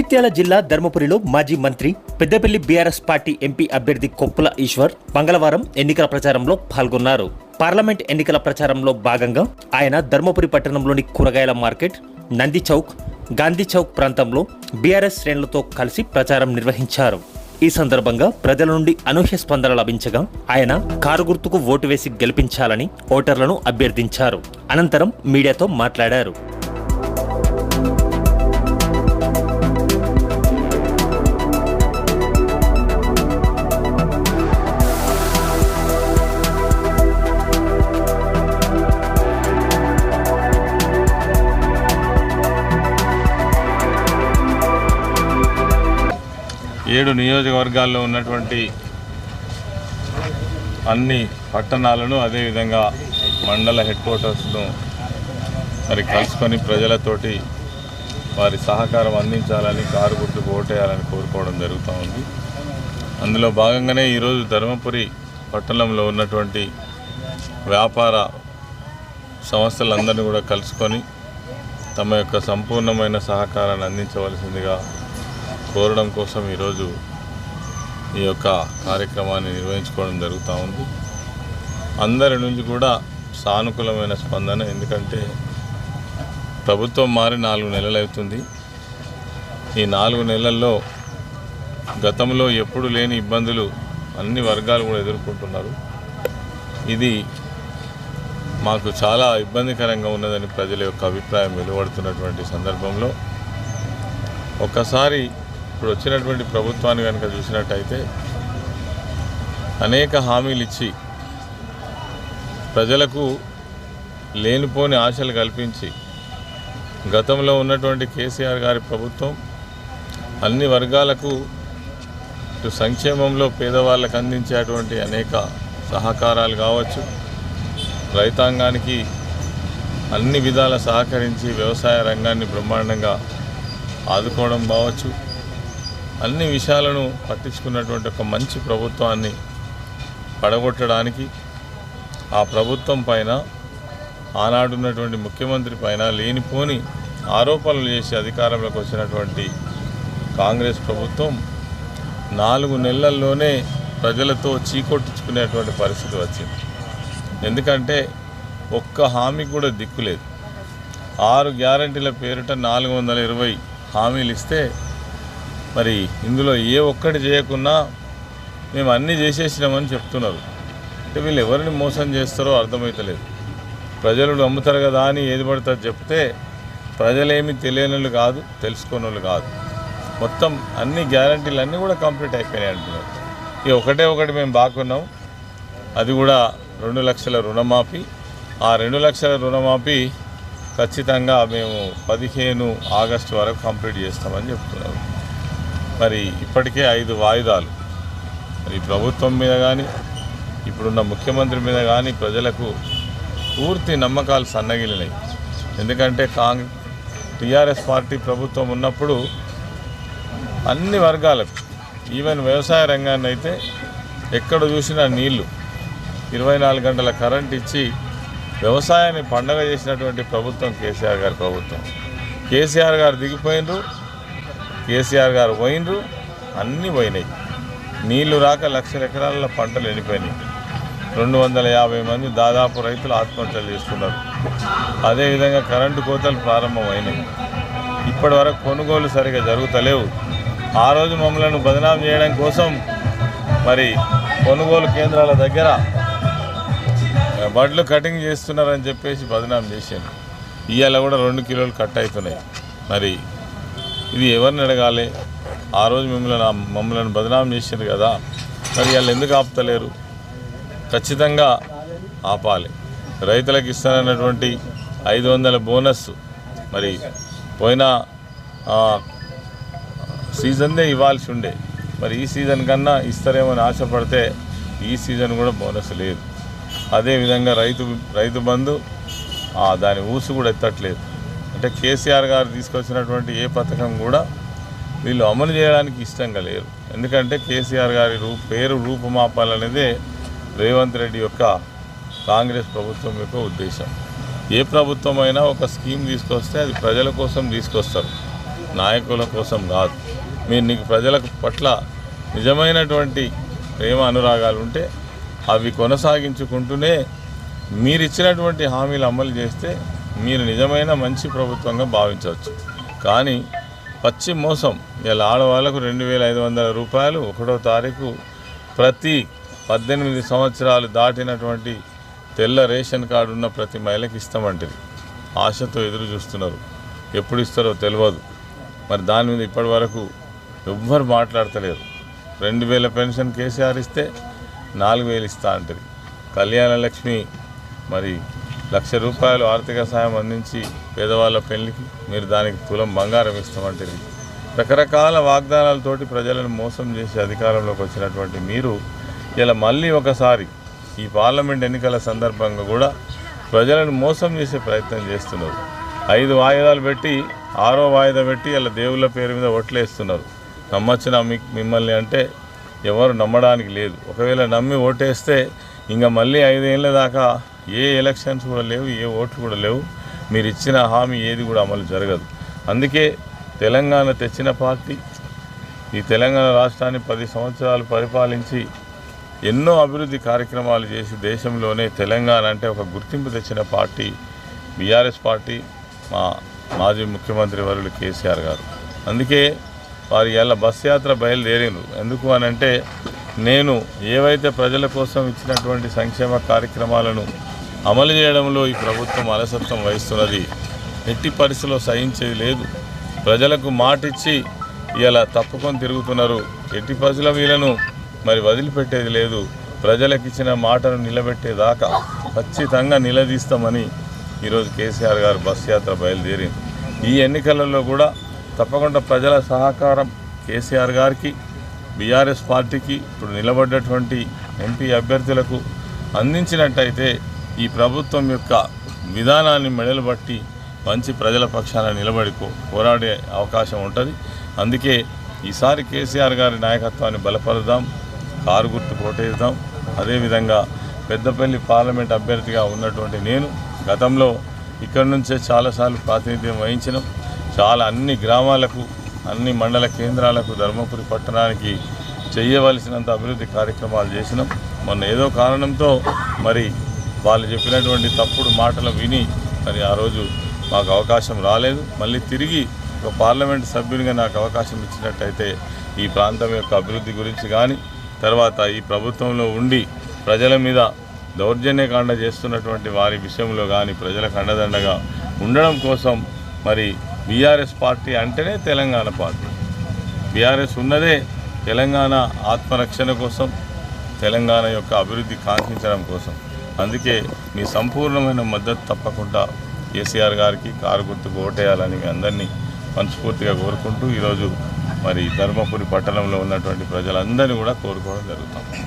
జగిత్యాల జిల్లా ధర్మపురిలో మాజీ మంత్రి పెద్దపల్లి బీఆర్ఎస్ పార్టీ ఎంపీ అభ్యర్థి కొప్పుల ఈశ్వర్ మంగళవారం ఎన్నికల ప్రచారంలో పాల్గొన్నారు. పార్లమెంట్ ఎన్నికల ప్రచారంలో భాగంగా ఆయన ధర్మపురి పట్టణంలోని కూరగాయల మార్కెట్, నంది చౌక్, గాంధీ చౌక్ ప్రాంతంలో బీఆర్ఎస్ శ్రేణులతో కలిసి ప్రచారం నిర్వహించారు. ఈ సందర్భంగా ప్రజల నుండి అనూహ్య స్పందన లభించగా ఆయన కారు గుర్తుకు ఓటు వేసి గెలిపించాలని ఓటర్లను అభ్యర్థించారు. అనంతరం మీడియాతో మాట్లాడారు. 7 నియోజకవర్గాల్లో ఉన్నటువంటి అన్ని పట్టణాలను అదేవిధంగా మండల హెడ్ క్వార్టర్స్ను మరి కలుసుకొని ప్రజలతోటి వారి సహకారం అందించాలని, కారు గుర్తుకు ఓటేయాలని కోరుకోవడం జరుగుతూ ఉంది. అందులో భాగంగానే ఈరోజు ధర్మపురి పట్టణంలో ఉన్నటువంటి వ్యాపార సంస్థలందరినీ కూడా కలుసుకొని తమ యొక్క సంపూర్ణమైన సహకారాన్ని అందించవలసిందిగా కోరడం కోసం ఈరోజు ఈ యొక్క కార్యక్రమాన్ని నిర్వహించుకోవడం జరుగుతూ ఉంది. అందరి నుంచి కూడా సానుకూలమైన స్పందన. ఎందుకంటే ప్రభుత్వం మారి 4 నెలలు అవుతుంది. ఈ 4 నెలల్లో గతంలో ఎప్పుడు లేని ఇబ్బందులు అన్ని వర్గాలు కూడా ఎదుర్కొంటున్నారు. ఇది మాకు చాలా ఇబ్బందికరంగా ఉన్నదని ప్రజల యొక్క అభిప్రాయం వెలువడుతున్నటువంటి సందర్భంలో ఒక్కసారి ఇప్పుడు వచ్చినటువంటి ప్రభుత్వాన్ని కనుక చూసినట్టయితే అనేక హామీలు ఇచ్చి ప్రజలకు లేనిపోని ఆశలు కల్పించి గతంలో ఉన్నటువంటి కేసీఆర్ గారి ప్రభుత్వం అన్ని వర్గాలకు ఇటు సంక్షేమంలో పేదవాళ్ళకు అందించేటువంటి అనేక సహకారాలు కావచ్చు, రైతాంగానికి అన్ని విధాల సహకరించి వ్యవసాయ రంగాన్ని బ్రహ్మాండంగా ఆదుకోవడం కావచ్చు, అన్ని విషయాలను పట్టించుకున్నటువంటి ఒక మంచి ప్రభుత్వాన్ని పడగొట్టడానికి ఆ ప్రభుత్వం పైన ఆనాడున్నటువంటి ముఖ్యమంత్రి పైన లేనిపోని ఆరోపణలు చేసి అధికారంలోకి వచ్చినటువంటి కాంగ్రెస్ ప్రభుత్వం 4 నెలల్లోనే ప్రజలతో చీకొట్టించుకునేటువంటి పరిస్థితి వచ్చింది. ఎందుకంటే ఒక్క హామీ కూడా దిక్కులేదు. 6 గ్యారంటీల పేరిట 420 హామీలు ఇస్తే మరి ఇందులో ఏ ఒక్కటి చేయకున్నా మేము అన్నీ చేసేసినామని చెప్తున్నారు. అంటే వీళ్ళు ఎవరిని మోసం చేస్తారో అర్థమవుతలేదు. ప్రజలు నమ్ముతారు కదా అని ఏది పడుతుంది చెప్తే ప్రజలేమీ తెలియని కాదు, తెలుసుకునే వాళ్ళు కాదు. మొత్తం అన్ని గ్యారంటీలు అన్నీ కూడా కంప్లీట్ అయిపోయినాయి అంటున్నారు. ఇక ఒకటి మేము బాగున్నాం, అది కూడా 2 లక్షల రుణమాఫీ. ఆ 2 లక్షల రుణమాఫీ ఖచ్చితంగా మేము 15 ఆగస్టు వరకు కంప్లీట్ చేస్తామని చెప్తున్నారు. మరి ఇప్పటికే 5 వాయిదాలు మరి ప్రభుత్వం మీద కానీ ఇప్పుడున్న ముఖ్యమంత్రి మీద కానీ ప్రజలకు పూర్తి నమ్మకాలు సన్నగిలినాయి. ఎందుకంటే టీఆర్ఎస్ పార్టీ ప్రభుత్వం ఉన్నప్పుడు అన్ని వర్గాలకు, ఈవెన్ వ్యవసాయ రంగాన్ని అయితే ఎక్కడ చూసినా నీళ్లు, 24 గంటల కరెంట్ ఇచ్చి వ్యవసాయాన్ని పండగ చేసినటువంటి ప్రభుత్వం కేసీఆర్ గారి ప్రభుత్వం. కేసీఆర్ గారు దిగిపోయినరు, కేసీఆర్ గారు పోయినరు, అన్నీ పోయినాయి. నీళ్లు రాక లక్షల ఎకరాల పంటలు ఎండిపోయినాయి. 250 మంది దాదాపు రైతులు ఆత్మహత్యలు చేస్తున్నారు. అదేవిధంగా కరెంటు కోతలు ప్రారంభమైనాయి. ఇప్పటి వరకు కొనుగోలు సరిగా జరుగుతలేవు. ఆ రోజు మమ్మల్ని బదనాం చేయడం కోసం మరి కొనుగోలు కేంద్రాల దగ్గర బడ్లు కటింగ్ చేస్తున్నారని చెప్పేసి బదనాం చేశాను. ఇవాళ కూడా 2 కిలోలు కట్ అవుతున్నాయి. మరి ఇది ఎవరిని అడగాలి? ఆ రోజు మమ్మల్ని బదనాం చేశారు కదా, మరి వాళ్ళు ఎందుకు ఆపుతలేరు? ఖచ్చితంగా ఆపాలి. రైతులకు ఇస్తానన్నటువంటి 500 బోనస్ మరి పోయిన సీజన్దే ఇవ్వాల్సి ఉండే. మరి ఈ సీజన్ కన్నా ఇస్తారేమని ఆశపడితే ఈ సీజన్ కూడా బోనస్ లేదు. అదేవిధంగా రైతు బంధు దాని ఊసు కూడా ఎత్తట్లేదు. అంటే కేసీఆర్ గారు తీసుకొచ్చినటువంటి ఏ పథకం కూడా వీళ్ళు అమలు చేయడానికి ఇష్టంగా లేరు. ఎందుకంటే కేసీఆర్ గారి పేరు రూపుమాపాలనేదే రేవంత్ రెడ్డి యొక్క కాంగ్రెస్ ప్రభుత్వం యొక్క ఉద్దేశం. ఏ ప్రభుత్వం అయినా ఒక స్కీమ్ తీసుకొస్తే అది ప్రజల కోసం తీసుకొస్తారు. నాయకుల కోసం కాదు. మీరు నీకు ప్రజల పట్ల నిజమైనటువంటి ప్రేమ అనురాగాలు ఉంటే అవి కొనసాగించుకుంటూనే మీరు ఇచ్చినటువంటి హామీలు అమలు చేస్తే మీరు నిజమైన మంచి ప్రభుత్వంగా భావించవచ్చు. కానీ పచ్చి మోసం, ఇలా ఆడవాళ్లకు 2,500 రూపాయలు 1వ తారీఖు ప్రతి 18 సంవత్సరాలు దాటినటువంటి తెల్ల రేషన్ కార్డు ఉన్న ప్రతి మహిళకి ఇస్తామంటారు. ఆశతో ఎదురు చూస్తున్నారు, ఎప్పుడు ఇస్తారో తెలియదు. మరి దాని మీద ఇప్పటి వరకు ఎవ్వరు మాట్లాడతలేరు. 2,000 పెన్షన్ కేసీఆర్ ఇస్తే 4,000 ఇస్తా అంటారు. కళ్యాణ లక్ష్మి మరి 1,00,000 రూపాయలు ఆర్థిక సాయం అందించి పేదవాళ్ళ పెళ్లికి మీరు దానికి తులం బంగారం ఇస్తామంటారు. రకరకాల వాగ్దానాలతోటి ప్రజలను మోసం చేసి అధికారంలోకి వచ్చినటువంటి మీరు ఇలా మళ్ళీ ఒకసారి ఈ పార్లమెంట్ ఎన్నికల సందర్భంగా కూడా ప్రజలను మోసం చేసే ప్రయత్నం చేస్తున్నారు. 5 వాయిదాలు పెట్టి 6వ వాయిదా పెట్టి ఇలా దేవుళ్ళ పేరు మీద ఓట్లేస్తున్నారు. నమ్మొచ్చిన మిమ్మల్ని అంటే ఎవరు నమ్మడానికి లేదు. ఒకవేళ నమ్మి ఓటేస్తే ఇంకా మళ్ళీ 5 ఏళ్ళ దాకా ఏ ఎలక్షన్స్ కూడా లేవు, ఏ ఓట్లు కూడా లేవు. మీరు ఇచ్చిన హామీ ఏది కూడా అమలు జరగదు. అందుకే తెలంగాణ తెచ్చిన పార్టీ, ఈ తెలంగాణ రాష్ట్రాన్ని 10 సంవత్సరాలు పరిపాలించి ఎన్నో అభివృద్ధి కార్యక్రమాలు చేసి దేశంలోనే తెలంగాణ అంటే ఒక గుర్తింపు తెచ్చిన పార్టీ బీఆర్ఎస్ పార్టీ, మా మాజీ ముఖ్యమంత్రి వర్యులు కేసీఆర్ గారు. అందుకే వారి ఇలా బస్ యాత్ర బయలుదేరిను. ఎందుకు అనంటే నేను ఏవైతే ప్రజల కోసం ఇచ్చినటువంటి సంక్షేమ కార్యక్రమాలను అమలు చేయడంలో ఈ ప్రభుత్వం అలసత్వం వహిస్తున్నది. ఎట్టి పరిస్థితిలో సహించేది లేదు. ప్రజలకు మాటిచ్చి ఇలా తప్పుకొని తిరుగుతున్నారు. ఎట్టి పరిస్థితుల్లో వీళ్ళను మరి వదిలిపెట్టేది లేదు. ప్రజలకు ఇచ్చిన మాటను నిలబెట్టేదాకా ఖచ్చితంగా నిలదీస్తామని ఈరోజు కేసీఆర్ గారు బస్ యాత్ర బయలుదేరింది. ఈ ఎన్నికలలో కూడా తప్పకుండా ప్రజల సహకారం కేసీఆర్ గారికి, బీఆర్ఎస్ పార్టీకి, ఇప్పుడు నిలబడ్డటువంటి ఎంపీ అభ్యర్థులకు అందించినట్టయితే ఈ ప్రభుత్వం యొక్క విధానాన్ని మెడలు బట్టి మంచి ప్రజల పక్షాన నిలబడి పోరాడే అవకాశం ఉంటుంది. అందుకే ఈసారి కేసీఆర్ గారి నాయకత్వాన్ని బలపరుద్దాం, కారు గుర్తు కోటేద్దాం. అదేవిధంగా పెద్దపల్లి పార్లమెంట్ అభ్యర్థిగా ఉన్నటువంటి నేను గతంలో ఇక్కడి నుంచే చాలాసార్లు ప్రాతినిధ్యం వహించినాం. అన్ని గ్రామాలకు, అన్ని మండల కేంద్రాలకు, ధర్మపురి పట్టణానికి చేయవలసినంత అభివృద్ధి కార్యక్రమాలు చేసినాం. మొన్న ఏదో కారణంతో మరి వాళ్ళు చెప్పినటువంటి తప్పుడు మాటలు విని మరి ఆ రోజు మాకు అవకాశం రాలేదు. మళ్ళీ తిరిగి ఒక పార్లమెంట్ సభ్యునిగా నాకు అవకాశం ఇచ్చినట్టయితే ఈ ప్రాంతం యొక్క అభివృద్ధి గురించి కానీ, తర్వాత ఈ ప్రభుత్వంలో ఉండి ప్రజల మీద దౌర్జన్యకాండ చేస్తున్నటువంటి వారి విషయంలో కానీ ప్రజలకు అండదండగా ఉండడం కోసం మరి బీఆర్ఎస్ పార్టీ అంటేనే తెలంగాణ పార్టీ. బీఆర్ఎస్ ఉన్నదే తెలంగాణ ఆత్మరక్షణ కోసం, తెలంగాణ యొక్క అభివృద్ధి కాంక్షించడం కోసం. అందుకే మీ సంపూర్ణమైన మద్దతు తప్పకుండా కేసీఆర్ గారికి, కారు గుర్తుకు ఓటేయాలని మీ అందరినీ మనస్ఫూర్తిగా కోరుకుంటూ ఈరోజు మరి ధర్మపురి పట్టణంలో ఉన్నటువంటి ప్రజలందరినీ కూడా కోరుకోవడం జరుగుతుంది.